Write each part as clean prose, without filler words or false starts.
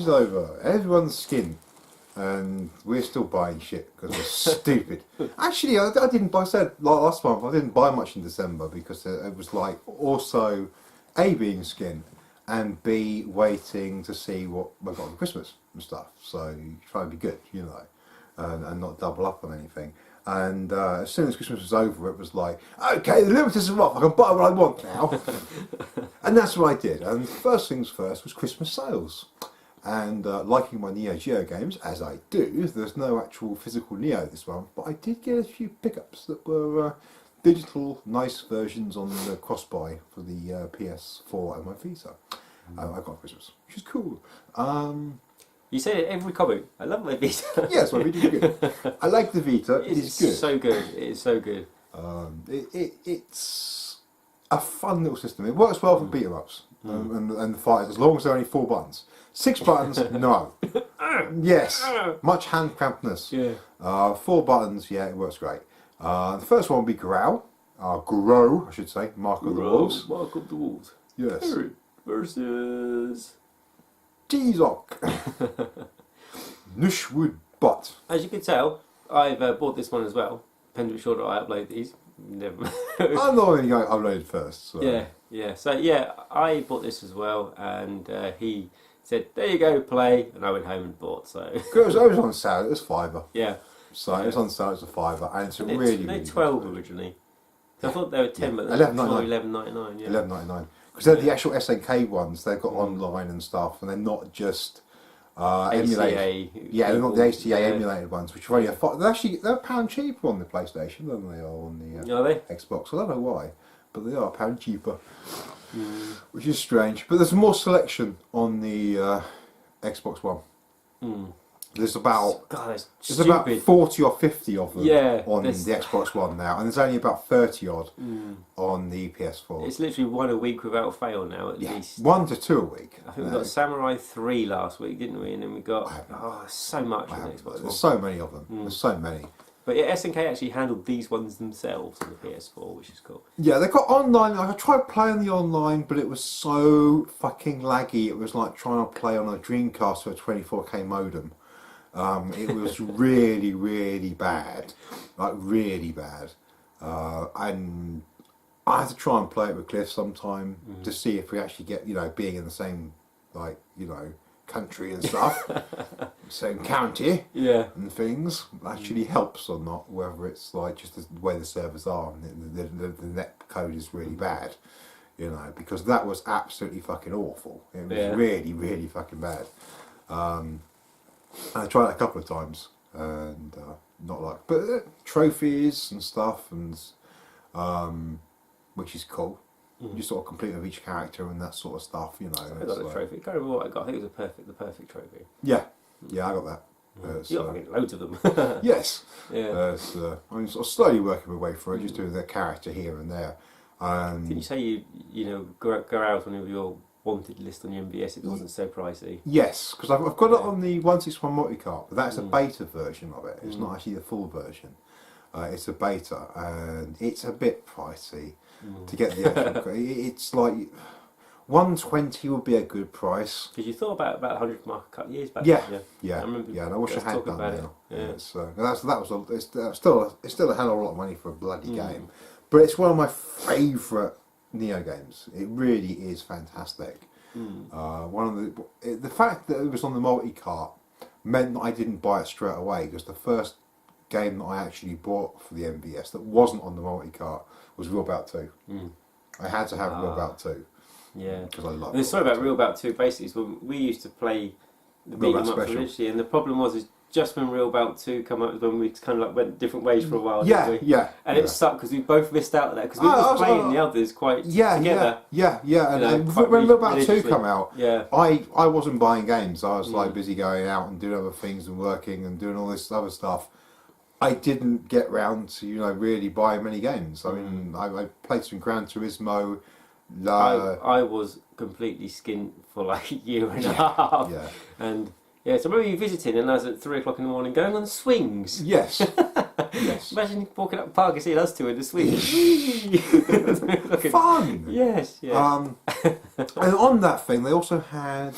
is over. Everyone's skin. And we're still buying shit because we're stupid. Actually, I didn't buy, I said last month, I didn't buy much in December because it was like also A, being skin, and B, waiting to see what I got for Christmas and stuff. So you try and be good, you know, and not double up on anything. And as soon as Christmas was over, it was like, okay, the limiters are off, I can buy what I want now. And that's what I did. And first things first was Christmas sales. And liking my Neo Geo games, as I do, there's no actual physical Neo this month, but I did get a few pickups that were digital, nice versions on the cross-buy for the PS4 and my Vita. I got Christmas, which is cool. You say it every comment. I love my Vita. Yes, my Vita's good. I like the Vita. It is good. So good. It is so good. It's a fun little system. It works well for beat-em-ups and the fighters, as long as there are only 4 buttons. 6 buttons, no. Yes, much hand crampedness. Yeah. 4 buttons, yeah, it works great. The first one will be Grow, I should say, Mark of the Wolves. Mark of the Wolves. Yes. Herod versus T-Zock. Nushwood Butt. As you can tell, I've bought this one as well. Depends which order I upload these. Never. I'm not only going to upload first. So. Yeah. So yeah, I bought this as well, and he said, "There you go, play," and I went home and bought. So it was on sale. It was £5. Yeah. So it was on sale. It's a £5, and it's really 12 originally. So I thought they were 10, but they're £11.99. Yeah. £11.99. Because they're the actual SNK ones. They've got online and stuff, and they're not just emulated. Yeah, they're not the HTA emulated ones, which are only they're £1 cheaper on the PlayStation than they are on the Xbox. I don't know why, but they are £1 cheaper, which is strange. But there's more selection on the Xbox One. There's about there's about 40 or 50 of them on the Xbox One now, and there's only about 30 odd on the PS4. It's literally 1 a week without fail now, at least. 1 to 2 a week. I think we got Samurai 3 last week, didn't we? And then we got so much on the Xbox One. There's so many of them. There's so many. But yeah, SNK actually handled these ones themselves on the PS4, which is cool. Yeah, they got online. I tried playing the online, but it was so fucking laggy. It was like trying to play on a Dreamcast with a 24K modem. It was really, really bad, like really bad, and I had to try and play it with Cliff sometime to see if we actually get, being in the same, country and stuff, same county, and things actually helps or not. Whether it's like just the way the servers are and the net code is really bad, because that was absolutely fucking awful. It was really, really fucking bad. I tried it a couple of times, and but trophies and stuff, and which is cool. You sort of complete with each character and that sort of stuff, I got a trophy. I can't remember what I got. I think it was the perfect trophy. Yeah, I got that. You got loads of them. Yes. Yeah. I'm sort of slowly working my way through it, just doing their character here and there. Did you say you go out on your wanted list on your MVS? It wasn't so pricey. Yes, because I've got it on the 161 multi-cart, but that's a beta version of it. It's not actually the full version. It's a beta, and it's a bit pricey to get the actual. It's like 120 would be a good price. Because you thought about 100 mark a couple of years back. Yeah. I remember. Yeah, and I wish I had done now. now. It's still a hell of a lot of money for a bloody game, but it's one of my favourite Neo games. It really is fantastic. One of the fact that it was on the multi-cart meant that I didn't buy it straight away, because the first game that I actually bought for the MVS that wasn't on the multi-cart was Real Bout 2. I had to have Real Bout 2. Yeah, because I love it. The story about Real Bout 2 basically is when we used to play the beat 'em up originally, and the problem was just when Real Bout 2 come up, when we kind of went different ways for a while. And it sucked because we both missed out on that, because we were playing the others quite together. And when Real Bout 2 come out, I I wasn't buying games. I was like busy going out and doing other things and working and doing all this other stuff. I didn't get round to really buying many games. I mean, I played some Gran Turismo. I was completely skint for like a year and a half. And so I remember you visiting, and I was at 3 o'clock in the morning going on swings. Yes. Yes. Imagine walking up the park and seeing us two in the swings. Fun. Yes. And on that thing, they also had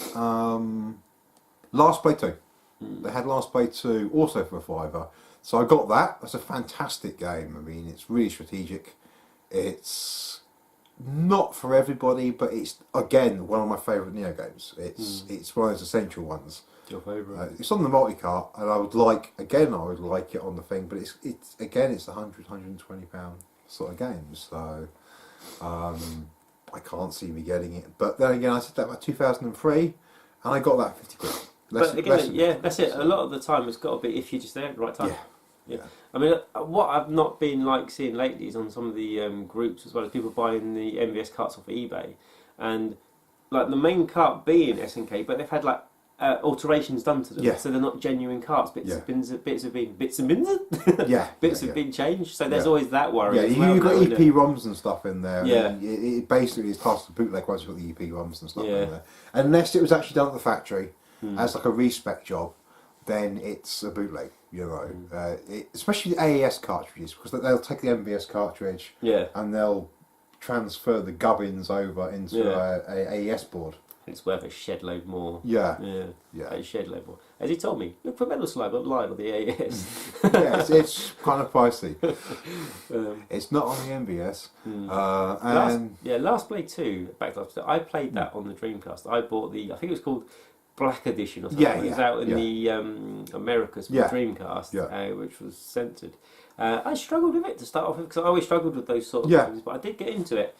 Last Play 2. They had Last Play 2 also for a £5. So I got that. That's a fantastic game. I mean, it's really strategic. It's not for everybody, but it's, again, one of my favourite Neo games. It's one of those essential ones. Your favourite? It's on the multi-cart, and I would like it on the thing, but it's £100–120 sort of game. So I can't see me getting it. But then again, I said that about 2003, and I got that 50 quid. But again, that's it. A lot of the time, it's got to be if you're just there at the right time. Yeah. I mean, what I've not been seeing lately is on some of the groups as well as people buying the MVS carts off eBay, and like the main cart being SNK, but they've had alterations done to them, so they're not genuine carts. Bits have been changed. So there's always that worry. Yeah, as well, you've got EP ROMs and stuff in there. Yeah, it basically is classed as bootleg once you've got the EP ROMs and stuff in there. Unless it was actually done at the factory as like a respec job, then it's a bootleg. You know, especially the AES cartridges, because they'll take the MVS cartridge and they'll transfer the gubbins over into a AES board. It's worth a shed load more. Yeah. A shed load more. As he told me, look for Metal Slide online on the AES. It's kind of pricey. It's not on the MVS. Last Play 2, I played that on the Dreamcast. I bought I think it was called Black Edition or something. It was out in the Americas for Dreamcast, which was censored. I struggled with it to start off with, because I always struggled with those sort of things, but I did get into it.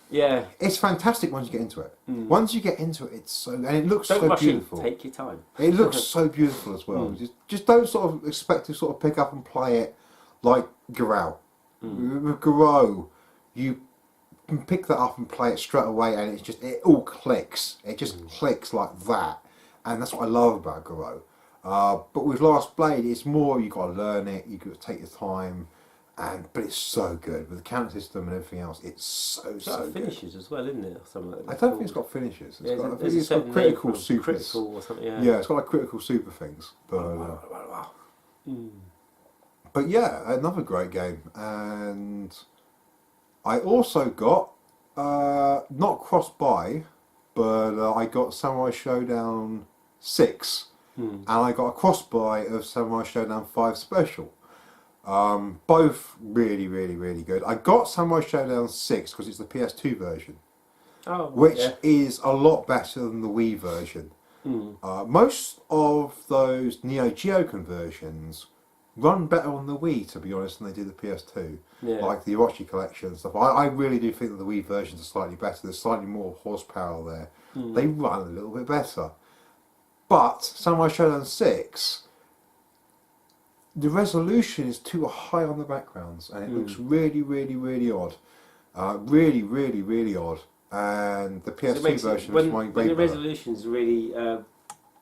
Yeah, it's fantastic once you get into it. Once you get into it, it's so, and it looks so beautiful. Take your time. It looks so beautiful as well. Just don't sort of expect to sort of pick up and play it like Garou. With Garou, you can pick that up and play it straight away, and it all clicks. It just clicks like that, and that's what I love about Garou. But with Last Blade, it's more you got to learn it. You got to take your time. But it's so good with the counter system and everything else. It's so good. Finishes as well, isn't it? I don't think it's got finishes. It's got critical supers. Critical or something. Yeah, it's got like critical super things. But but yeah, another great game. And I also got not cross-buy, but I got Samurai Showdown 6, and I got a cross-buy of Samurai Showdown 5 Special. Both really, really, really good. I got Samurai Showdown 6 because it's the PS2 version, which is a lot better than the Wii version. Most of those Neo Geo conversions run better on the Wii, to be honest, than they do the PS2. Like the Orochi collection and stuff. I really do think that the Wii versions are slightly better. There's slightly more horsepower there. They run a little bit better. But Samurai Showdown 6... the resolution is too high on the backgrounds, and it looks really, really, really odd. Really, really, really odd. And the PS2 version is way when the resolution's really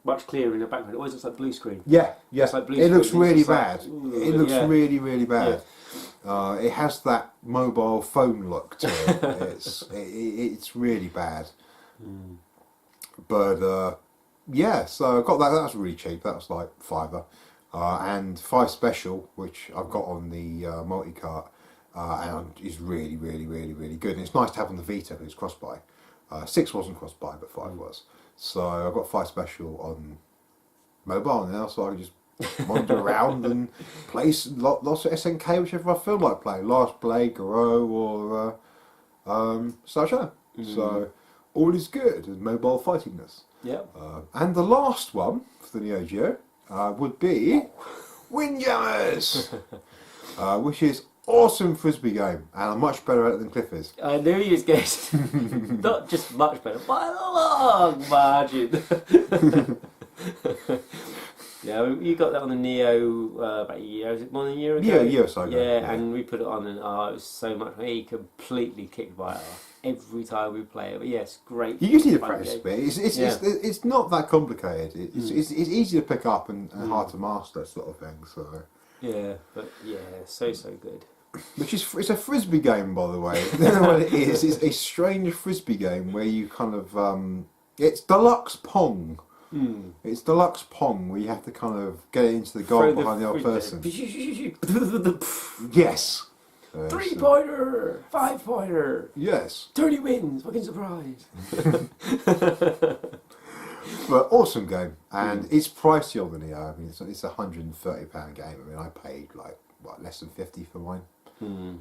much clearer in the background, it always looks like blue screen. It looks really bad. It looks really, really bad. It has that mobile phone look to it. It's really bad. But so I got that. That was really cheap. That was like £5. And 5 Special, which I've got on the multi-cart, and is really, really, really, really good. And it's nice to have on the Vita because it's cross-buy. 6 wasn't cross-buy, but 5 was. So I've got 5 Special on mobile now, so I can just wander around and play lots of SNK, whichever I feel like playing. Last Blade, Garou, or Star Shadow. So all is good in mobile fightingness. And the last one for the Neo Geo would be Windjammers, which is awesome frisbee game, and I'm much better at it than Cliff is. I knew he was getting not just much better, by a long margin. You got that on the Neo about a year. Was it more than a year ago? Yeah, a year or so ago. Yeah, and we put it on, and it was so much. He completely kicked my ass every time we play it. But yes, great. You just need to practice a bit. It's not that complicated. It's easy to pick up and hard to master, sort of thing. So so good. It's a frisbee game, by the way. I don't know what it is. It's a strange frisbee game where you kind of it's deluxe Pong. It's deluxe Pong where you have to kind of get it into the goal behind the other person. Yes. 3-pointer, 5-pointer. Yes. Tony wins. Fucking surprise. But awesome game, and it's pricey on the Neo. I mean, it's £130 game. I mean, I paid like less than 50 for mine,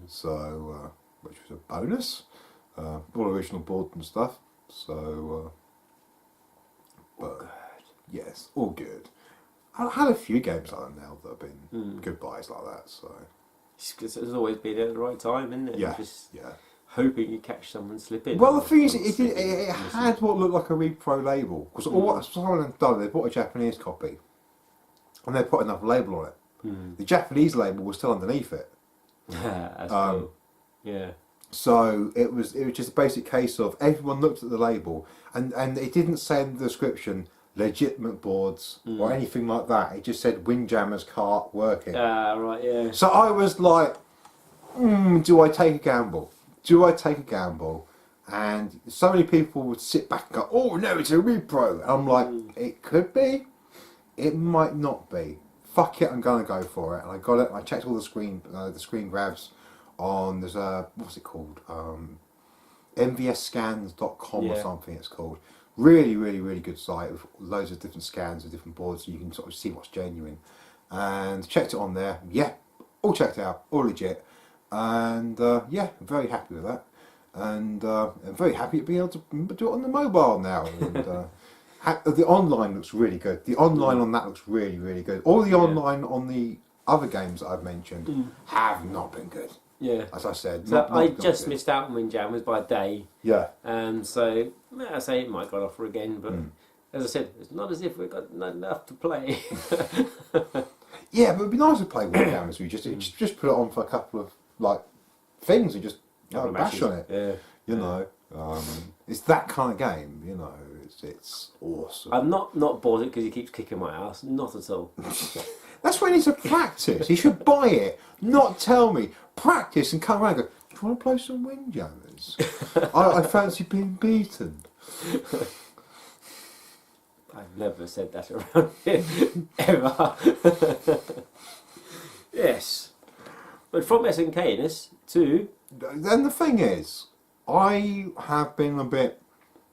so which was a bonus. All original board and stuff. So, but yes, all good. I had a few games like that now that have been good buys like that. So it's always been at the right time, isn't it? Yeah, just yeah. hoping you catch someone slipping. Well, the thing is, it had what looked like a repro label, because what someone had done, they bought a Japanese copy, and they put another label on it. The Japanese label was still underneath it. That's cool. Yeah. So it was just a basic case of everyone looked at the label, and it didn't say in the description legitimate boards or anything like that. It just said Windjammer's cart working. Right, yeah. So I was like, do I take a gamble? Do I take a gamble? And so many people would sit back and go, oh no, it's a repro. And I'm like, it could be, it might not be. Fuck it, I'm gonna go for it. And I got it. I checked all the screen grabs on, there's what's it called? mvsscans.com or something it's called. Really, really, really good site with loads of different scans of different boards, so you can sort of see what's genuine. And checked it on there. Yeah, all checked out, all legit. And yeah, I'm very happy with that. And I'm very happy to be able to do it on the mobile now. And the online looks really good. The online on that looks really, really good. All the online on the other games that I've mentioned have not been good. Yeah. As I said. So I just missed out on Windjammers by a day. Yeah. And so, I say it might go off again, but as I said, it's not as if we've got not enough to play. Yeah, but it'd be nice to play Windjammers. We just put it on for a couple of like things and just bash on it. Yeah. You know, it's that kind of game. You know, it's awesome. I'm not bored because he keeps kicking my ass. Not at all. That's why he needs to practice. He should buy it, not tell me. Practice and come around and go, do you want to play some Windjammers? I fancy being beaten. I've never said that around here, ever. Yes. But from SNKness to... Then the thing is, I have been a bit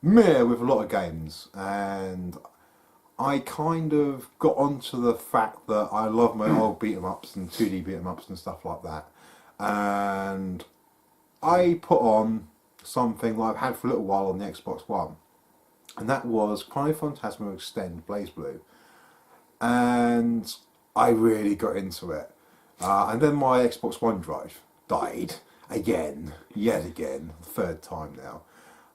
meh with a lot of games, and I kind of got onto the fact that I love my old beat-em-ups and 2D beat-em-ups and stuff like that. And I put on something that I've had for a little while on the Xbox One. And that was Chrono Phantasma Extend BlazBlue. And I really got into it. And then my Xbox One drive died again, yet again, third time now.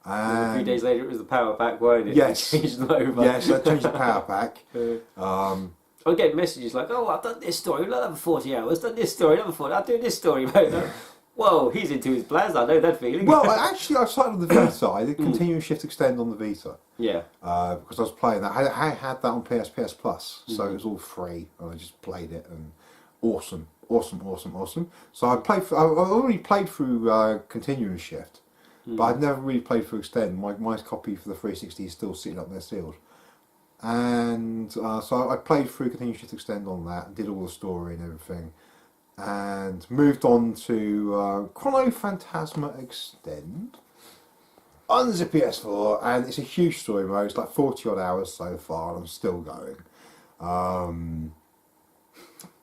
And a few days later it was the power pack, weren't it? Yes. You changed them over. Yes, I changed the power pack. I get messages like, oh, I've done this story, another 40 hours, done this story, another 40, I'll do this story, mate. Whoa, he's into his plans, I know that feeling. Well, I started on the Vita. I did Continuous Shift Extend on the Vita. Yeah. Because I was playing that. I had that on PS Plus, so it was all free, and I just played it, and awesome. So I already played through Continuous Shift, but I'd never really played through Extend. My copy for the 360 is still sitting up there sealed. And so I played through Continuous Shift Extend on that, did all the story and everything, and moved on to Chrono Phantasma Extend on the PS4, and it's a huge story mode. It's like 40 odd hours so far, and I'm still going.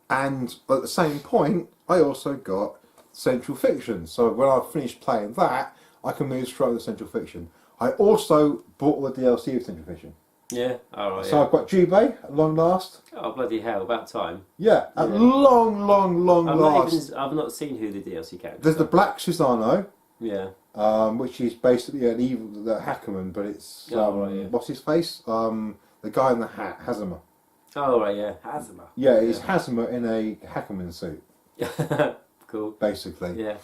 And at the same point, I also got Central Fiction. So when I finished playing that, I can move straight to Central Fiction. I also bought the DLC of Central Fiction. Yeah, alright. So I've got Jubei at long last. Oh, bloody hell, about time. Yeah, at long last. I've not seen who the DLC characters There's the Black Susano. Yeah. Which is basically an evil Hackerman, but it's what's his face? The guy in the hat, Hazama. Oh right, yeah, Hazama. Yeah, it's Hazama in a Hackerman suit. Cool. Basically. Yeah.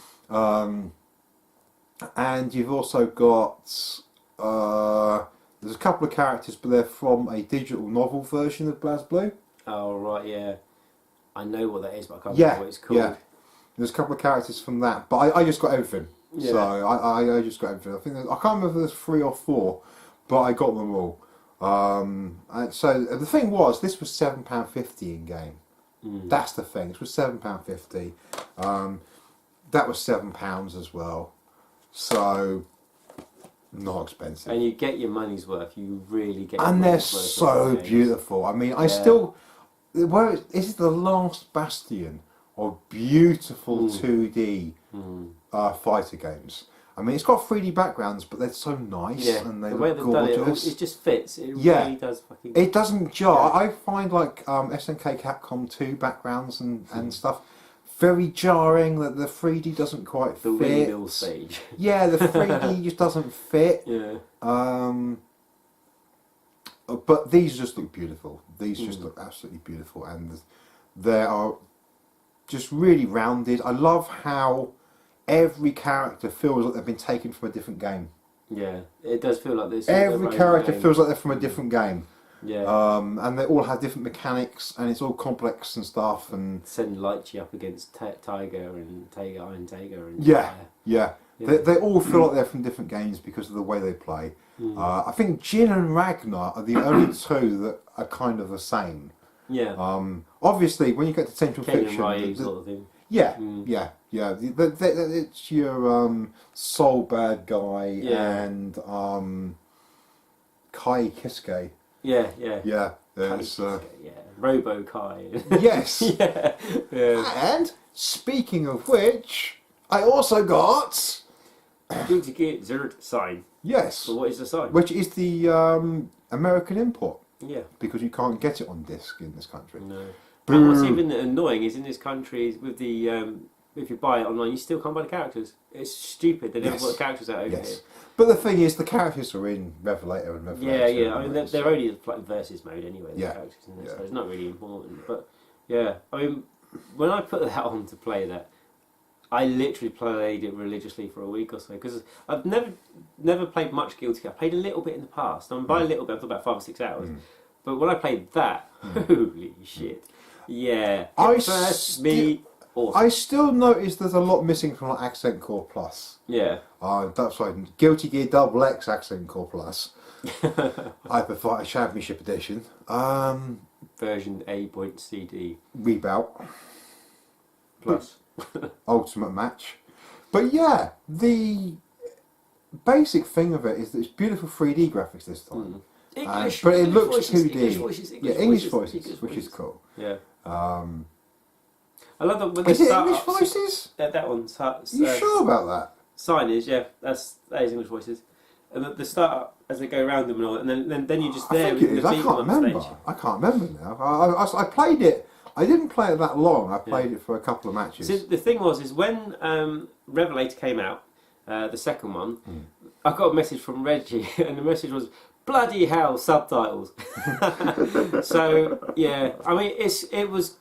And you've also got there's a couple of characters, but they're from a digital novel version of BlazBlue. Oh right, yeah. I know what that is, but I can't remember what it's called. Yeah. There's a couple of characters from that, but I just got everything. Yeah. So I just got everything. I can't remember if there's 3 or 4, but I got them all. And so the thing was, this was £7.50 in game. That's the thing. This was £7.50. That was £7 as well. So Not expensive. And you get your money's worth. You really get. And they're so beautiful. I mean, I still. This is the last bastion of beautiful 2D fighter games. I mean, it's got 3D backgrounds, but they're so nice and they look gorgeous. It just fits. It really does fucking. It doesn't jar. I find like SNK Capcom 2 backgrounds and stuff very jarring. That the 3D doesn't quite fit. The windmill stage. Yeah, the 3D just doesn't fit. Yeah. But these just look beautiful. These just look absolutely beautiful, and they are just really rounded. I love how every character feels like they've been taken from a different game. Yeah, it does feel like this. Every character feels like they're from a different game. Yeah. And they all have different mechanics, and it's all complex and stuff. And send Lychee up against Tiger and Iron Tiger. And yeah. They all feel like they're from different games because of the way they play. I think Jin and Ragnar are the only two that are kind of the same. Yeah. Obviously, when you get to Central Fiction, sort of thing. Yeah. It's your Soul Bad Guy and Kai Kisuke. Yeah. There's Robo Kai. Yes. yeah. And speaking of which, I also got Guilty Gear Xrd sign. Yes. So what is the sign? Which is the American import. Yeah. Because you can't get it on disc in this country. No. And what's even annoying is in this country with the if you buy it online, you still can't buy the characters. It's stupid. They never put the characters out over here. But the thing is, the characters are in Revelator and Revelator. Yeah. I mean, they're only like versus mode anyway. The characters in this, so it's not really important. But yeah, I mean, when I put that on to play that, I literally played it religiously for a week or so because I've never played much Guilty Gear. I played a little bit in the past. I mean, by a little bit, I'm talking about 5 or 6 hours. But when I played that, holy shit! Yeah, awesome. I still notice there's a lot missing from like Accent Core Plus. Yeah. That's right. Guilty Gear Double X Accent Core Plus. Hyper Fighter Championship Edition. Version A.CD. Rebout. Plus. Ultimate Match. But yeah, the basic thing of it is that it's beautiful 3D graphics this time. English, but it looks voices, 2D. English voices, which is cool. Yeah. I love that when is it English voices? That one's. You sure about that? Sign is, that is English voices. And the start as they go around them and all, and then you just there. I think it is. I can't remember. I can't remember now. I played it. I didn't play it that long. I played it for a couple of matches. So the thing is when Revelator came out, the second one, I got a message from Reggie, and the message was, bloody hell, subtitles. So yeah, I mean it was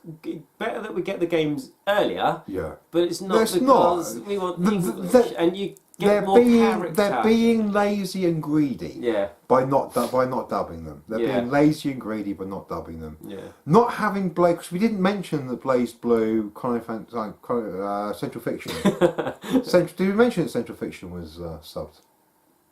better that we get the games earlier. Yeah, but it's not because we want English, and you get more character. They're being lazy and greedy. Yeah. By not dubbing them. They're being lazy and greedy by not dubbing them. Yeah. Not having because we didn't mention that Blaze Blue, Central Fiction. Did we mention that Central Fiction was subbed?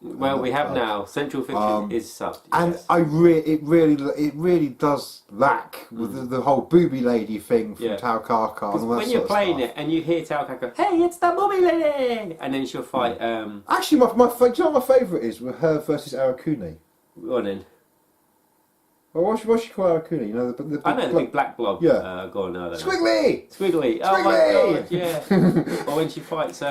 Well, we have now. Central Fiction is subbed. And it really does lack with the whole booby lady thing from Tao Kaka. And all that when you're playing it and you hear Tao Kaka, hey, it's the booby lady, and then she'll fight. Actually, do you know what my favourite is? With her versus Arakuni. Go on then. Well, what's she called Arakuni? You know the I know the big black blob. Yeah. Go on, Squiggly. Oh my god, yeah. Or when she fights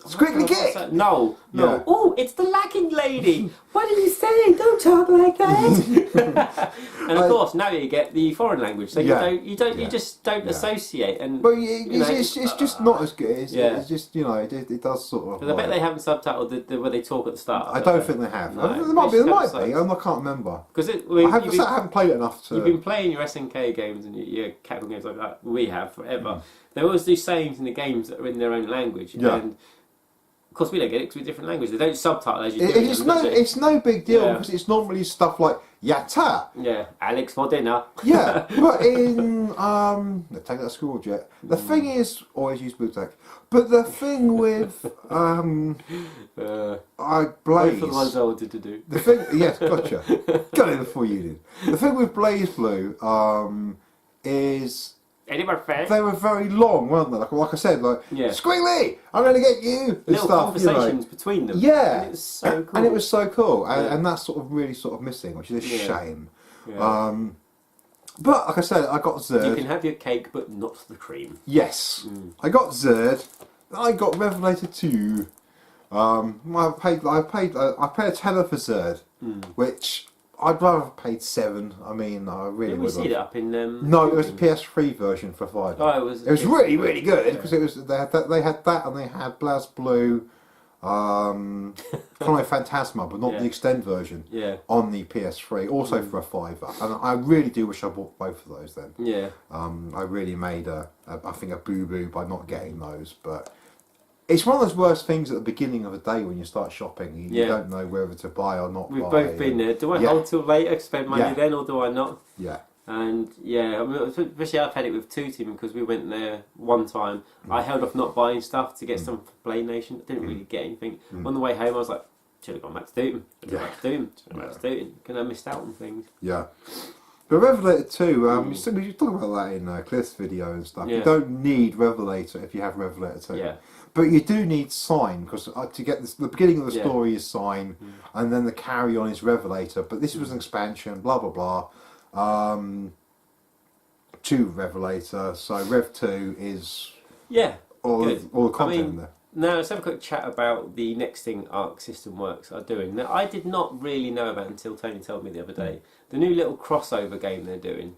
Squiggly Kick! No. Oh, it's the lacking lady! What did you say? Don't talk like that! And of course, now you get the foreign language, so you just don't associate. And but it's just not as good. It's just it does sort of. Because I bet they haven't subtitled where they talk at the start. I don't think they have. No, there might be. I can't remember. Because I haven't played it enough to. You've been playing your SNK games and your Capcom games like that. We have forever. They always do sayings in the games that are in their own language. And of course, we don't get it because we're different language. They don't subtitle as you do. It's no big deal because it's normally stuff like yatta. Yeah, Alex for dinner. Yeah, but in take that school jet. The thing is, always use blue tech. But the thing with Blaze. Both of the ones I wanted to do. The thing, yes, gotcha. Got it before you did. The thing with Blaze Blue is Any more fair? They were very long, weren't they? Like I said, like Squiggly, I'm going to get you. And little stuff, conversations between them. Yeah, and it was so cool. And it was so cool, and that's sort of really sort of missing, which is a shame. Yeah. But like I said, I got Zerd. You can have your cake, but not the cream. Yes, I got Zerd. I got Revelator 2. I paid a tenner for Zerd, which I'd rather have paid 7. I mean, I really would. Did we see it up in? No, it was a PS3 version for $5. Oh, it was. It was really, really good because it was they had that and they had BlazBlue, kind of like Phantasma, but not the extend version. Yeah. On the PS3, also for a $5, and I really do wish I bought both of those then. Yeah. I really made I think a boo boo by not getting those, but. It's one of those worst things at the beginning of a day when you start shopping. You don't know whether to buy or not. We've both been there. Do I hold till later, spend money then, or do I not? Yeah. And I mean, especially I've had it with Two Team because we went there one time. I held off not buying stuff to get some for Play Nation. I didn't really get anything. On the way home, I was like, should have gone back to Dootin. Because I missed out on things. Yeah. But Revelator 2, you talk about that in Cliff's video and stuff. You don't need Revelator if you have Revelator 2. Yeah. But you do need Sign, because to get this, the beginning of the story is Sign, and then the carry on is Revelator. But this was an expansion, blah blah blah, to Revelator. So Rev 2 is all the content in there. Now let's have a quick chat about the next thing Arc System Works are doing. Now I did not really know about until Tony told me the other day. The new little crossover game they're doing.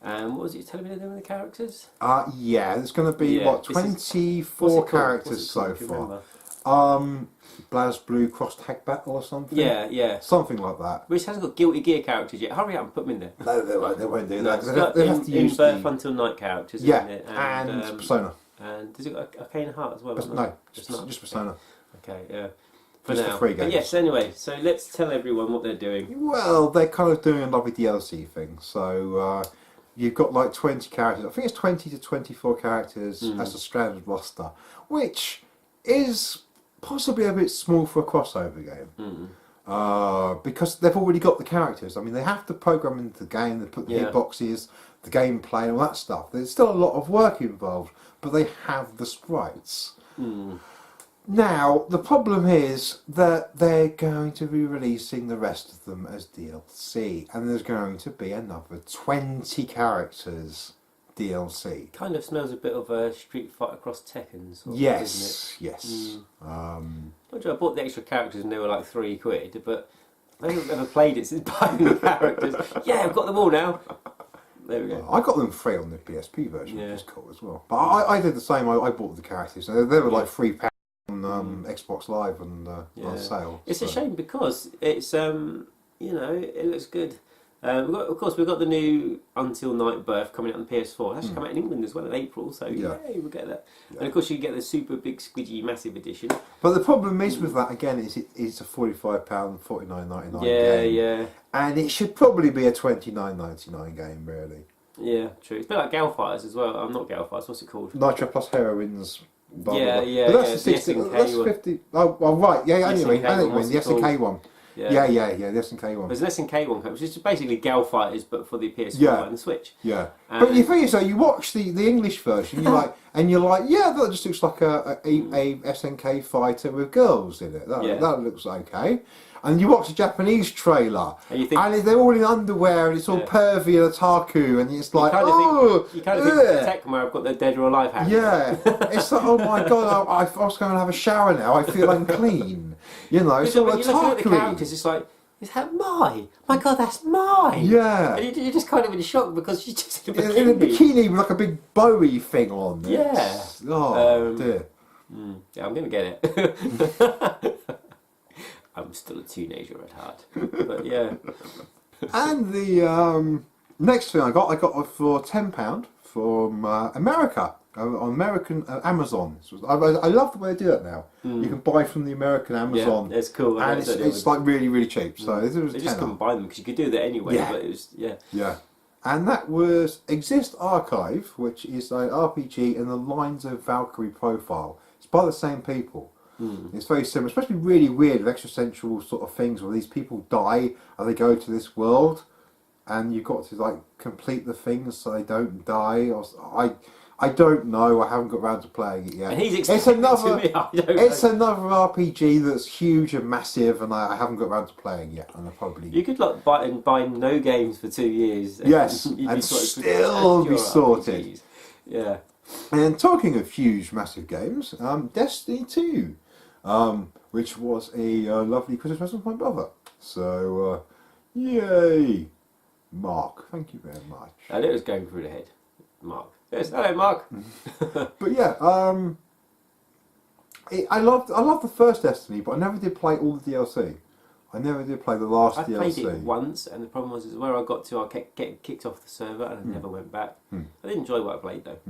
What was it telling me they're doing with the characters? Yeah, there's going to be 24 characters so far. BlazBlue Cross Tag Battle or something. Yeah. Something like that. Which hasn't got Guilty Gear characters yet. Hurry up and put them in there. No, they won't do that. They have to use Birth Until Night characters. Yeah, isn't it? and Persona. And does it got Arcane Heart as well? No, just Persona. Okay, yeah. For now. The free games. But yes, anyway, so let's tell everyone what they're doing. Well, they're kind of doing a lovely DLC thing. So you've got like 20 characters. I think it's 20 to 24 characters as a standard roster, which is possibly a bit small for a crossover game. Because they've already got the characters. I mean, they have to program into the game, they put the hitboxes, the gameplay and all that stuff. There's still a lot of work involved, but they have the sprites. Now, the problem is that they're going to be releasing the rest of them as DLC, and there's going to be another 20 characters DLC. Kind of smells a bit of a Street Fighter Cross Tekken sort of, yes, isn't it? yes. I bought the extra characters and they were like £3, but I haven't ever played it since buying the characters. Yeah, I've got them all now. There we go. I got them free on the PSP version, which is cool as well. But I did the same. I bought the characters. They were like £3 on Xbox Live and on sale. It's a shame because it's it looks good. Of course, we've got the new Until Night Birth coming out on PS4. That's come out in England as well in April, so yay, we'll get that. And of course, you get the super big, squidgy, massive edition. But the problem is with that again is it's a £45, $49.99 game. Yeah. And it should probably be a $29.99 game, really. Yeah, true. It's a bit like Gal Fighters as well. I'm not Gal Fighters. What's it called? Nitro Plus Heroines. Blah, blah, blah. But that's the 60. That's 50. Oh, well, right. Yeah, anyway, the SNK one. Yeah, the SNK one. There's an SNK one, which is basically Gal Fighters, but for the PS4 and the Switch. Yeah. But the thing is, though, you watch the English version, you're like, yeah, that just looks like a SNK fighter with girls in it. That looks okay. And you watch the Japanese trailer, and they're all in underwear, and it's all pervy and otaku, and it's like, you kind of think Tekken where I've got the Dead or Alive hat. Yeah, it's like, oh my god, I was going to have a shower now. I feel unclean. It's all otaku. When you look at the characters, it's like, is that mine? My god, that's mine. Yeah. And you're just kind of in shock because she's just in a bikini. In a bikini with like a big Bowie thing on. Yeah. Oh dear. Yeah, I'm going to get it. I'm still a teenager at heart, but yeah. And the next thing I got for £10 from America on American Amazon. I love the way they do it now. You can buy from the American Amazon. Yeah, it's cool, and it's like really really cheap. So this was they just combine them because you could do that anyway. Yeah. But it was And that was Exist Archive, which is an RPG in the Lines of Valkyrie profile. It's by the same people. It's very similar, especially really weird with existential sort of things where these people die and they go to this world and you've got to like complete the things so they don't die. I don't know. I haven't got around to playing it yet. And he's explaining it to me. It's another RPG that's huge and massive, and I haven't got around to playing yet. And I probably you could like buy no games for 2 years. Yes, and still be sorted. RPGs. Yeah. And talking of huge, massive games, Destiny 2, which was a lovely Christmas present for my brother. So, yay, Mark! Thank you very much. And it was going through the head, Mark. Yes, hello, Mark. But yeah, I loved the first Destiny, but I never did play all the DLC. I never did play the last DLC. I played it once, and the problem was where I got to, I kept getting kicked off the server, and I never went back. I did enjoy what I played though.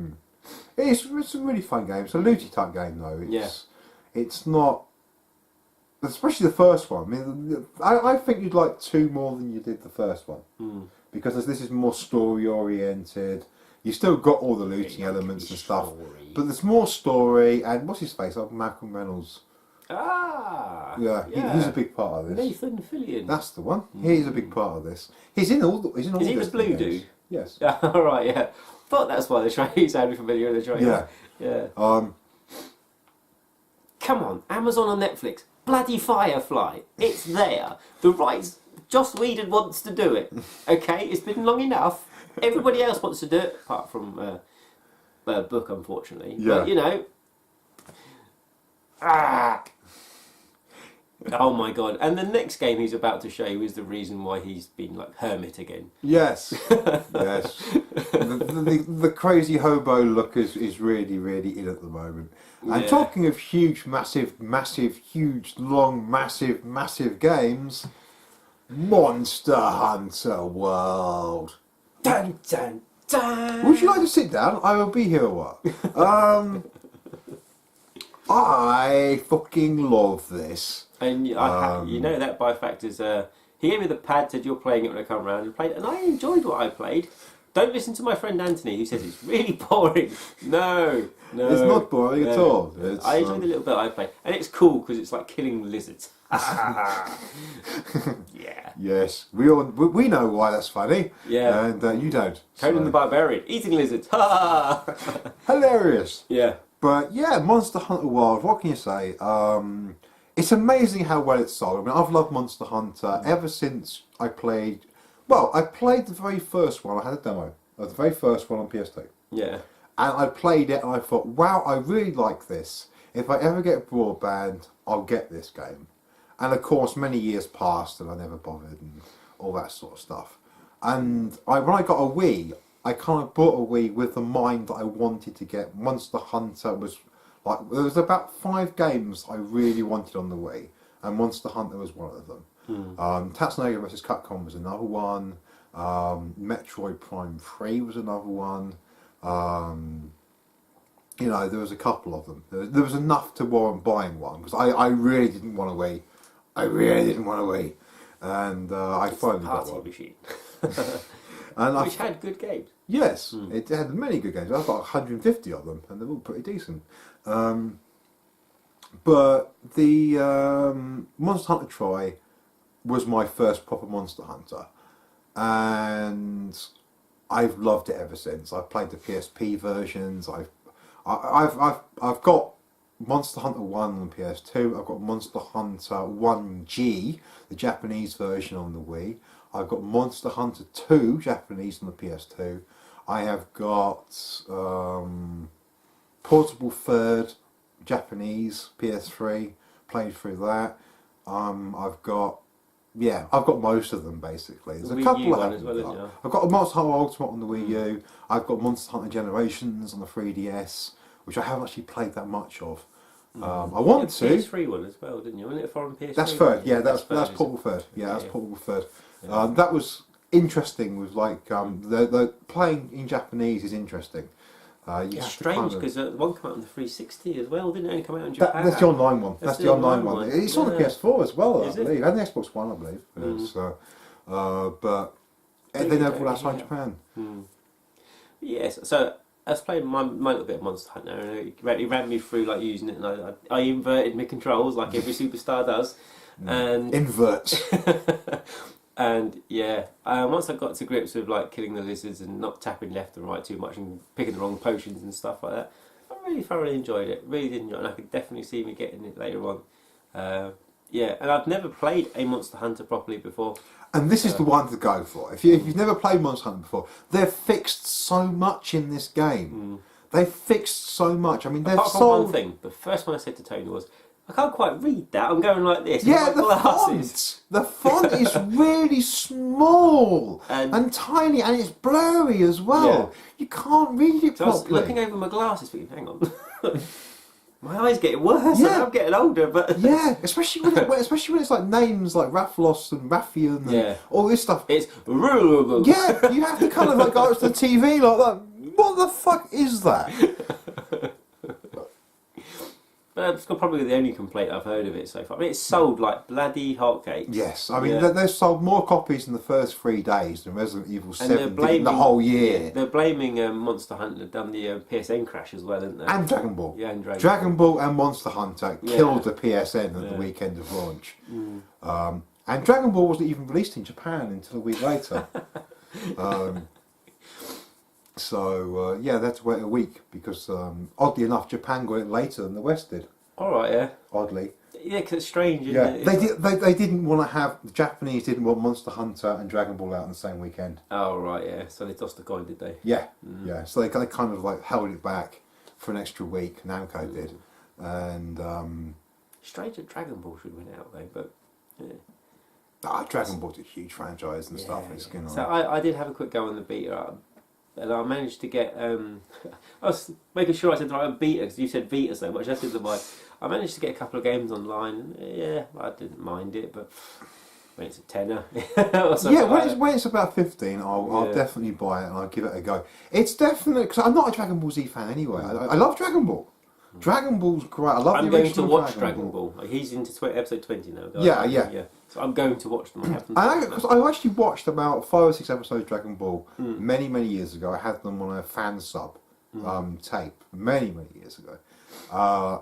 It's a really fun game. It's a looty type game though. It's not, especially the first one. I mean, I think you'd like 2 more than you did the first one, because this is more story oriented. You still got all the looting elements and stuff, but there's more story. And what's his face? Malcolm Reynolds. He's a big part of this. Nathan Fillion. That's the one. He's a big part of this. He's in all. Is he the blue games. Dude? Yes. All right. Yeah. Thought that's why the trailer sounded familiar in the trailer. Yeah. Come on, Amazon or Netflix. Bloody Firefly. It's there. The rights. Joss Whedon wants to do it. Okay, it's been long enough. Everybody else wants to do it, apart from book, unfortunately. Yeah. But, you know... Oh my god. And the next game he's about to show you is the reason why he's been, like, hermit again. Yes. Yes. The crazy hobo look is really, really in at the moment. And talking of huge, massive, huge, long, massive games... Monster Hunter World. Dun, dun, dun. Would you like to sit down? I will be here a while. I fucking love this. And you know that by fact is he gave me the pad, said you're playing it when I come around and played, and I enjoyed what I played. Don't listen to my friend Anthony who says it's really boring. No. It's not boring at all. I enjoyed the little bit I played, and it's cool because it's like killing lizards. Yeah. Yes, we know why that's funny. Yeah. And you don't. Conan the Barbarian eating lizards. Hilarious. Yeah. But yeah, Monster Hunter World. What can you say? It's amazing how well it's sold. I mean, I've loved Monster Hunter ever since I played. Well, I played the very first one. I had a demo of the very first one on PS2. Yeah. And I played it and I thought, wow, I really like this. If I ever get broadband, I'll get this game. And of course, many years passed and I never bothered and all that sort of stuff. And when I got a Wii, I kind of bought a Wii with the mind that I wanted to get. Monster Hunter was like, there was about 5 games I really wanted on the Wii, and Monster Hunter was one of them. Tatsunoko vs. Capcom was another one. Metroid Prime 3 was another one. You know, there was a couple of them. There was enough to warrant buying one, because I really didn't want a Wii. And I finally got one. Machine. And which had good games. Yes, it had many good games. I've got 150 of them, and they're all pretty decent. But the Monster Hunter Tri was my first proper Monster Hunter, and I've loved it ever since. I've played the PSP versions. I've got Monster Hunter 1 on PS2. I've got Monster Hunter 1G, the Japanese version on the Wii. I've got Monster Hunter 2 Japanese on the PS2. I have got Portable Third Japanese PS3. Played through that. I've got most of them basically. There's a couple I haven't got. I've got Monster Hunter Ultimate on the Wii U. I've got Monster Hunter Generations on the 3DS, which I haven't actually played that much of. I want to. PS3 one as well, didn't you? Wasn't it a foreign PS3? That's third. Yeah, that's Portable Third. Yeah, that's Portable Third. That was interesting. With like the playing in Japanese is interesting. It's strange because one came out on the 360 as well, didn't it? Only come out in Japan. That's the online one. That's the online one. It's on the PS4 as well, I believe, and the Xbox One, I believe. But they never brought outside Japan. Yes. So I was playing my little bit of Monster Hunter, and he ran me through like using it, and I inverted my controls like every superstar does, and inverts. And yeah, once I got to grips with like killing the lizards and not tapping left and right too much and picking the wrong potions and stuff like that, I really thoroughly enjoyed it. Really did enjoy it, and I could definitely see me getting it later on. Yeah, and I've never played a Monster Hunter properly before. And this is the one to go for. If you've never played Monster Hunter before, they've fixed so much in this game. They've fixed so much. I mean, they've Apart from one thing, the first one I said to Tony was, I can't quite read that. I'm going like this. Yeah, the font is really small and tiny, and it's blurry as well. Yeah. You can't read it properly. I was looking over my glasses thinking, hang on. My eyes getting worse. Yeah. I'm getting older, but yeah, especially when it's like names like Rathalos and Rathian and all this stuff. It's yeah, you have to kind of like go up to the TV like that. What the fuck is that? That's probably the only complaint I've heard of it so far. I mean, it's sold like bloody hotcakes. Yes, I mean they've sold more copies in the first 3 days than Resident Evil 7 did in the whole year. Yeah, they're blaming Monster Hunter done the PSN crash as well, isn't they? And Dragon Ball. Yeah, and Dragon Ball and Monster Hunter killed the PSN at the weekend of launch. And Dragon Ball wasn't even released in Japan until a week later. So yeah, they had to wait a week because oddly enough, Japan got it later than the West did. All right, yeah. Oddly. Yeah, because it's strange. Isn't it? They didn't want to have the Japanese didn't want Monster Hunter and Dragon Ball out on the same weekend. Oh right, yeah. So they tossed the coin, did they? Yeah, yeah. So they kind of like held it back for an extra week. Namco did, and strange that Dragon Ball should win out though, but yeah. Dragon Ball's a huge franchise and stuff. It's yeah. So I did have a quick go on the beta. And I managed to get. I was making sure I said the right beta because you said Vita so much. That's the why. I managed to get a couple of games online. And, yeah, I didn't mind it, but when it's a tenner, when it's about 15, I'll definitely buy it and I'll give it a go. It's definitely because I'm not a Dragon Ball Z fan anyway. I love Dragon Ball. Dragon Ball's great. I love. I'm going to watch Dragon Ball. He's into episode 20 now. Yeah. So I'm going to watch them. Because I actually watched about 5 or 6 episodes of Dragon Ball many years ago. I had them on a fan sub tape many years ago,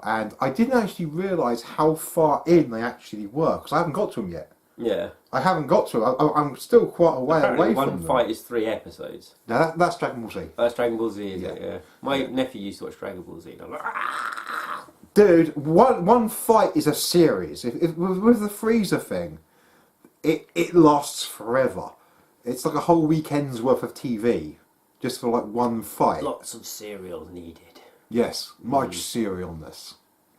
and I didn't actually realise how far in they actually were because I haven't got to them yet. Yeah, I haven't got to them. I'm still quite a way away from them. One fight is 3 episodes. Now that's Dragon Ball Z. That's Dragon Ball Z, is it? Yeah. My nephew used to watch Dragon Ball Z. And I'm like, dude, one fight is a series. If with the Freezer thing, it lasts forever. It's like a whole weekend's worth of TV just for like one fight. Lots of cereal needed. Yes, much cerealness.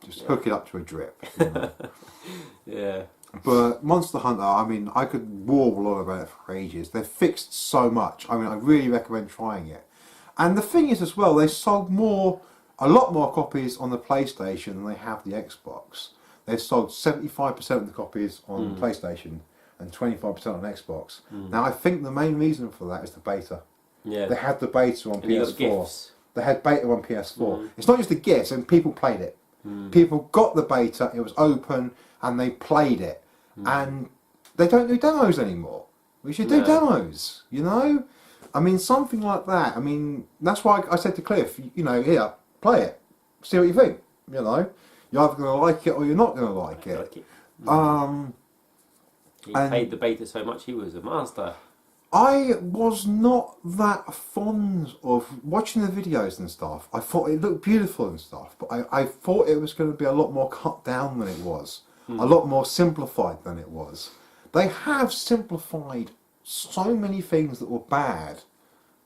Just hook it up to a drip. You know? Yeah. But Monster Hunter, I mean, I could warble on about it for ages. They've fixed so much. I mean, I really recommend trying it. And the thing is as well, they sold a lot more copies on the PlayStation than they have the Xbox. They've sold 75% of the copies on PlayStation and 25% on Xbox. Now, I think the main reason for that is the beta. Yeah. They had the beta on PS4. They had beta on PS4. It's not just the gifts, and people played it. People got the beta, it was open, and they played it. And they don't do demos anymore. We should do demos, you know? I mean, something like that. I mean, that's why I said to Cliff, you know, here, play it. See what you think, you know? You're either going to like it or you're not going to like it. He paid the beta so much, he was a master. I was not that fond of watching the videos and stuff. I thought it looked beautiful and stuff, but I thought it was going to be a lot more cut down than it was. A lot more simplified than it was. They have simplified so many things that were bad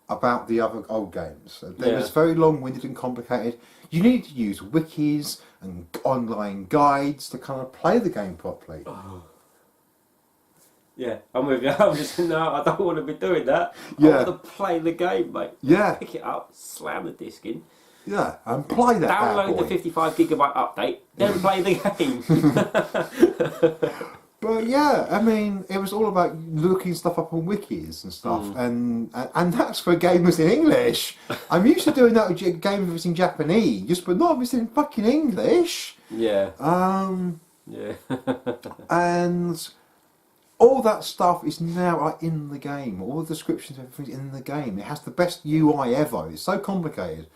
about the other old games. They was very long-winded and complicated. You need to use wikis and online guides to kind of play the game properly. Oh. Yeah, I'm with you. I'm just, no, I don't want to be doing that. Yeah. I want to play the game, mate. Yeah. Pick it up, slam the disc in. Yeah, and play that. Download the 55GB update, then play the game. But yeah, I mean, it was all about looking stuff up on wikis and stuff, and that's for gamers in English. I'm used to doing that with gamers in Japanese, but not if it's in fucking English. Yeah. Yeah. And all that stuff is now in the game. All the descriptions, everything's in the game. It has the best UI ever. It's so complicated,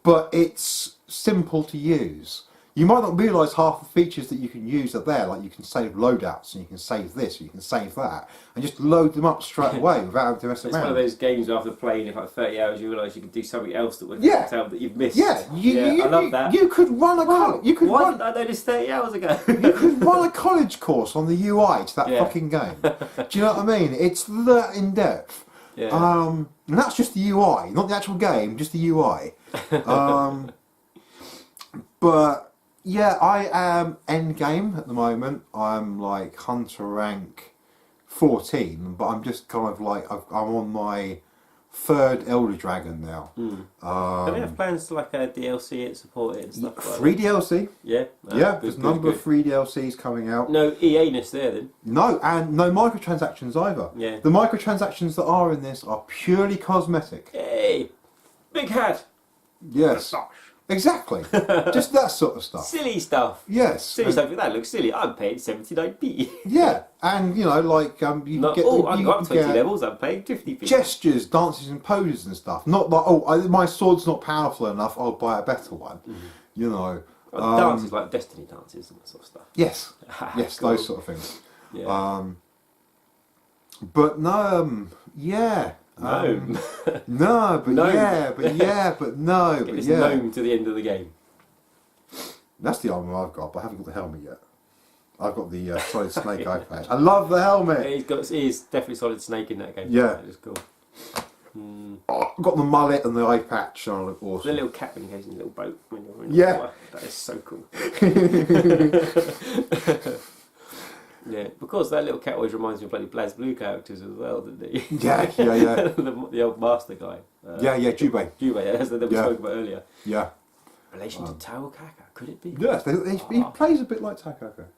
but it's simple to use. you might not realise half the features that you can use are there. Like you can save loadouts, and you can save this, and you can save that, and just load them up straight away without having to mess around. It's one of those games where after playing it for like 30 hours, you realise you can do something else that would tell that you've missed. Yeah, I love that. You could run a Why didn't I know this 30 hours ago? You could run a college course on the UI to that fucking game. Do you know what I mean? It's that in depth. Yeah. And that's just the UI, not the actual game, just the UI. But yeah, I am endgame at the moment. I'm like Hunter rank 14, but I'm just kind of like I'm on my 3rd Elder Dragon now. Do we have plans to like a DLC it, support it and stuff like free that? DLC? Yeah. There's a number of free DLCs coming out. No EA-ness there then? No, and no microtransactions either. Yeah. The microtransactions that are in this are purely cosmetic. Hey! Big hat! Yes. Exactly. Just that sort of stuff. Silly stuff. Yes. Silly stuff. That looks silly. I'm paying 79p. Yeah, and you know, like you Not, get. I've got 20 levels. I'm paying 50p. Gestures, dances, and poses and stuff. Not like my sword's not powerful enough. I'll buy a better one. You know. Dances like Destiny dances and that sort of stuff. Yes. Yes, cool. Those sort of things. Yeah. But no. Yeah. No. No, but no. Yeah, but yeah, but no, Get but this yeah. gnome to the end of the game. That's the armour I've got, but I haven't got the helmet yet. I've got the Solid Snake eye patch. I love the helmet. He's definitely Solid Snake in that game. Yeah, it's cool. I've got the mullet and the eye patch, and I look awesome. The little cat when he goes in the little boat when you're in the water. That is so cool. Yeah, because that little cat always reminds me of bloody Blaz Blue characters as well, didn't he? Yeah. the old master guy. Jubei. Jubei, that's the that we spoke about earlier. Yeah. Relation to Tao Kaka, could it be? Yes, he plays a bit like Takako.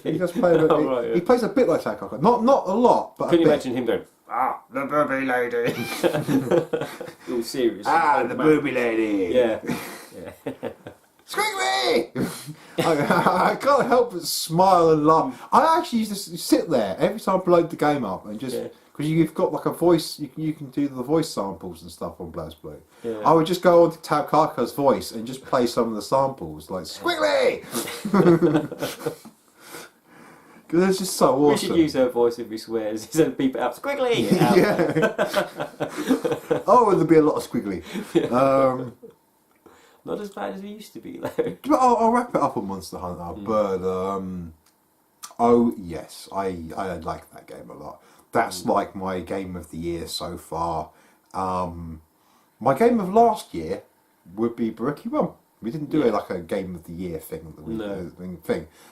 He does play a bit. He plays a bit like Takako. Not a lot, but. Can you imagine him going, the booby lady? All serious. The booby lady. Yeah. Squiggly! I can't help but smile and laugh. I actually used to sit there every time I load the game up and just because you've got like a voice, you can do the voice samples and stuff on BlazBlue. Yeah. I would just go on to Tao Kaka's voice and just play some of the samples like Squiggly. Because it's just so awesome. We should use her voice if we swears. Instead of beep it out, Squiggly. Oh, there'll be a lot of Squiggly. Not as bad as it used to be, though. I'll wrap it up on Monster Hunter, but oh yes, I like that game a lot. That's like my game of the year so far. My game of last year would be Baruki 1. We didn't do like a game of the year thing,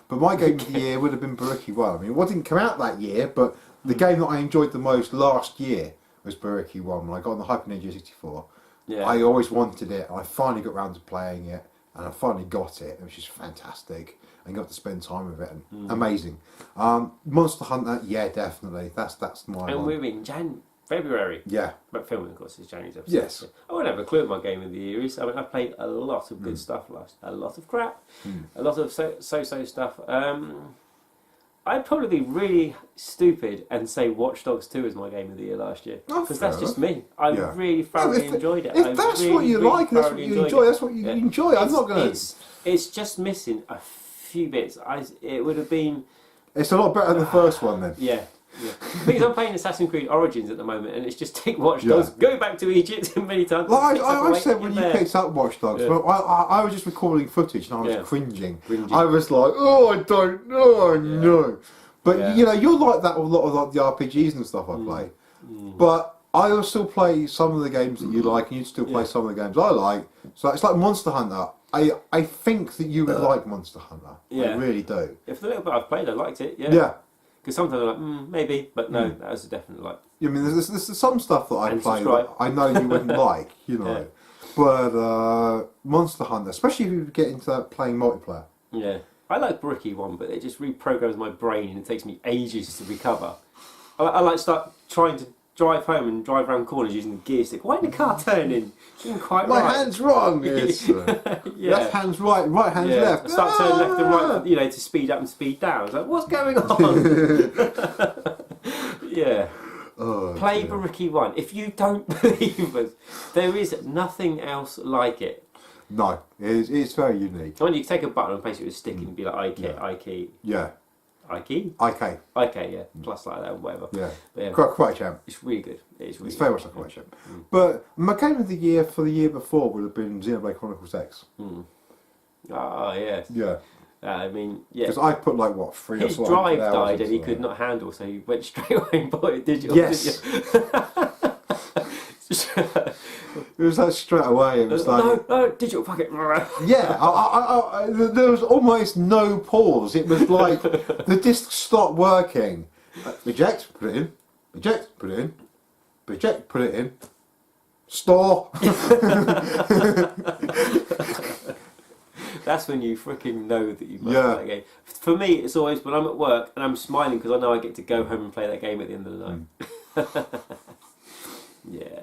but my game of the year would have been Baruki 1. I mean, it didn't come out that year, but the game that I enjoyed the most last year was Baruki 1. When I got on the Hyper Ninja 64. Yeah. I always wanted it, and I finally got round to playing it, and I finally got it, which is fantastic. And got to spend time with it, and amazing. Monster Hunter, yeah, definitely. That's my. And we're in February. Yeah. But filming, of course, is January's episode. Yes. I won't have a clue what my game of the year is. I mean, I played a lot of good stuff a lot of crap, a lot of so stuff. I'd probably be really stupid and say Watch Dogs 2 is my game of the year last year. Because that's just me. I really thoroughly enjoyed it. If that's what you like, that's what you enjoy, that's what you enjoy. I'm not going to... It's just missing a few bits. It would have been... It's a lot better than the first one then. Yeah. Because I'm playing Assassin's Creed Origins at the moment, and it's just take Watch Dogs, go back to Egypt many times. Well, I said when you picked up Watch Dogs, but I was just recording footage and I was cringing. I was like, I don't know, I know. But you know, you're like that with a lot of like the RPGs and stuff I play. But I will still play some of the games that you like, and you still play some of the games I like. So it's like Monster Hunter. I think that you would like Monster Hunter. I really do. For the little bit I've played, I liked it. Yeah. Because sometimes I'm like, maybe, but no, that was a definite like. I mean, there's some stuff that I play that I know you wouldn't like, you know. But Monster Hunter, especially if you get into playing multiplayer. Yeah. I like Baruki 1, but it just reprograms my brain and it takes me ages to recover. I like start trying to drive home and drive around corners using the gear stick. Why isn't the car turning? Isn't quite right. My hand's wrong. Yes. Left hand's right, right hand's left. I start turning left and right, you know, to speed up and speed down. I was like, what's going on? Yeah. Play Baruki 1. If you don't believe us, there is nothing else like it. No, it's very unique. When you take a button and place it with a stick and be like I key. Yeah. IK? IK. IK, yeah. Plus like that, whatever. Yeah. But, yeah. Karate Champ. It's really good. It's very much like Karate Champ. But my game of the year for the year before would have been Xenoblade Chronicles X. Oh, yes. Yeah. I mean, yeah. Because I put like, what, 3 His or 4 drive died and he could not handle, so he went straight away and bought it digital. Yes. It was like straight away. It was like no, digital, fuck it. Yeah, there was almost no pause. It was like the disc stopped working. Reject, put it in. Reject, put it in. Reject, put it in. Store. That's when you freaking know that you must play that game. For me, it's always when I'm at work and I'm smiling because I know I get to go home and play that game at the end of the night. Yeah.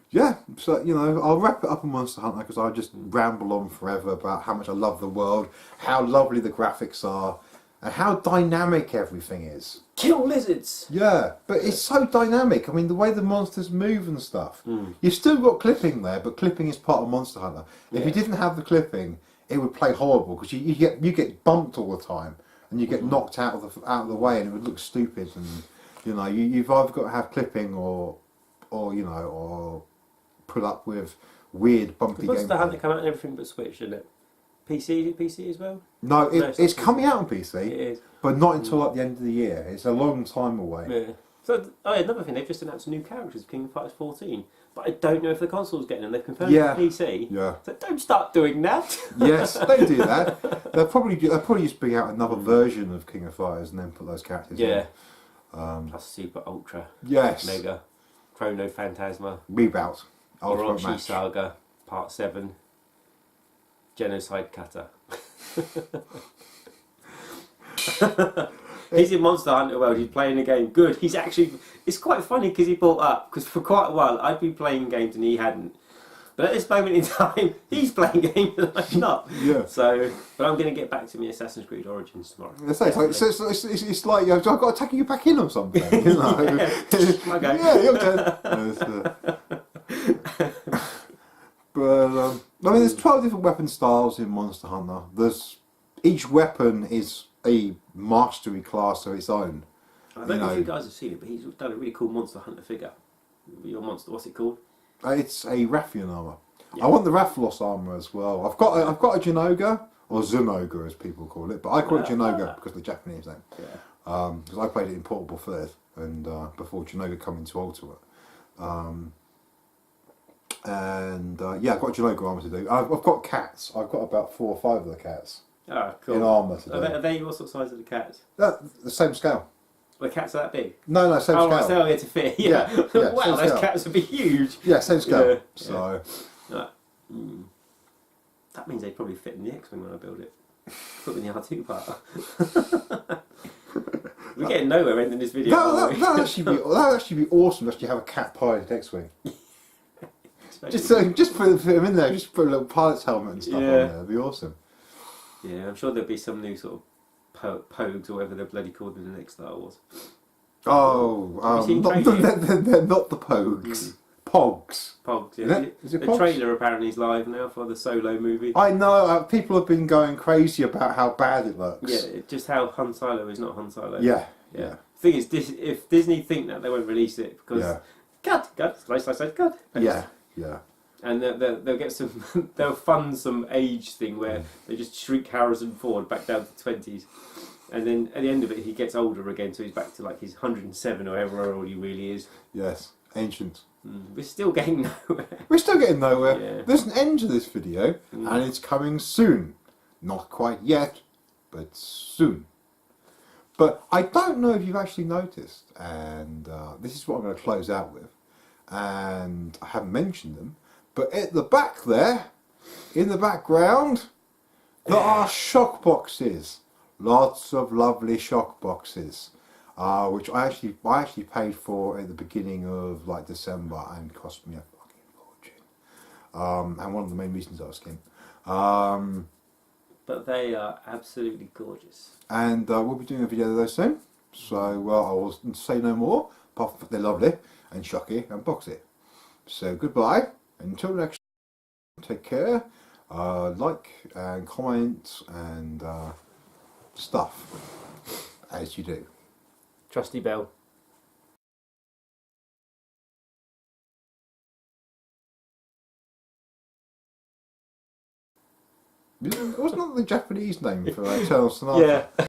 Yeah, so, you know, I'll wrap it up on Monster Hunter because I just ramble on forever about how much I love the world, how lovely the graphics are, and how dynamic everything is. Kill lizards! Yeah, but it's so dynamic. I mean, the way the monsters move and stuff. You've still got clipping there, but clipping is part of Monster Hunter. If you didn't have the clipping, it would play horrible because you get bumped all the time and you get knocked out of the way, and it would look stupid. And you know, you've either got to have clipping or put up with weird bumpy gameplay. Monster Hunter come out and everything but Switch, isn't it? PC as well? No, it's coming out on PC. It is. But not until like the end of the year. It's a long time away. Yeah. So, another thing, they've just announced new characters of King of Fighters 14. But I don't know if the console's getting them. They've confirmed the PC. Yeah. So don't start doing that. Yes, they do that. They'll probably just bring out another version of King of Fighters and then put those characters in. Plus Super Ultra. Yes. Mega. Chrono Phantasma. Rebout. Orochi Saga Part 7. Genocide Cutter. He's in Monster Hunter World, he's playing a game. Good. He's actually, it's quite funny because he brought up, because for quite a while I'd been playing games and he hadn't. But at this moment in time, he's playing games and I'm not. Yeah. So, but I'm going to get back to me Assassin's Creed Origins tomorrow. It's like I've got to take you back in or something. You know? Okay. Yeah, you're okay. But I mean, there's 12 different weapon styles in Monster Hunter. Each weapon is a mastery class of its own. I don't know if you guys have seen it, but he's done a really cool Monster Hunter figure. Your monster, what's it called? It's a Rathian armor. Yeah. I want the Rathalos armor as well. I've got a Jinoga, or Zunoga as people call it, but I call it Jinoga because of the Japanese name. Yeah. Because I played it in Portable first, and before Jinoga come into Ultimate. Yeah, I've got Jinoga armor to do. I've got cats. I've got about 4 or 5 of the cats. Oh, cool. In armour to do. Are they what sort of size are the cats? The same scale. The cats are that big? No, same scale. Right, so here to fit. Yeah. Wow, those cats would be huge. Yeah, same scale. Yeah. So. That means they'd probably fit in the X-Wing when I build it. Put them in the R2 part. We're getting nowhere ending this video. That'd actually be awesome to actually have a cat piloted X-Wing. Just put him in there, just put a little pilot's helmet and stuff on there. It'd be awesome. Yeah, I'm sure there'll be some new sort of Pogues or whatever they're bloody called in the next Star Wars. Oh, they're not the Pogues. Pogs. Pogs, yeah. Is it the Pogs? trailer apparently is live now for the Solo movie. I know, people have been going crazy about how bad it looks. Yeah, just how Han Solo is not Han Solo. Yeah. The thing is, if Disney think that, they won't release it because... Cut, slice, cut. Yeah. And they'll get some, they'll fund some age thing where they just shrink Harrison Ford back down to 20s. And then at the end of it, he gets older again, so he's back to like his 107 or however old he really is. Yes, ancient. We're still getting nowhere. We're still getting nowhere. Yeah. There's an end to this video, and it's coming soon. Not quite yet, but soon. But I don't know if you've actually noticed, and this is what I'm going to close out with, and I haven't mentioned them, but at the back there, in the background, there are shock boxes. Lots of lovely shock boxes, which I actually paid for at the beginning of like December and cost me a fucking fortune. And one of the main reasons I was keen. But they are absolutely gorgeous. And we'll be doing a video of those soon. So I will say no more. Apart from they're lovely and shocky and boxy. So goodbye. Until next time, take care. like and comment and stuff as you do. Trusty bell. Wasn't that the Japanese name for Eternal Sonata? Yeah.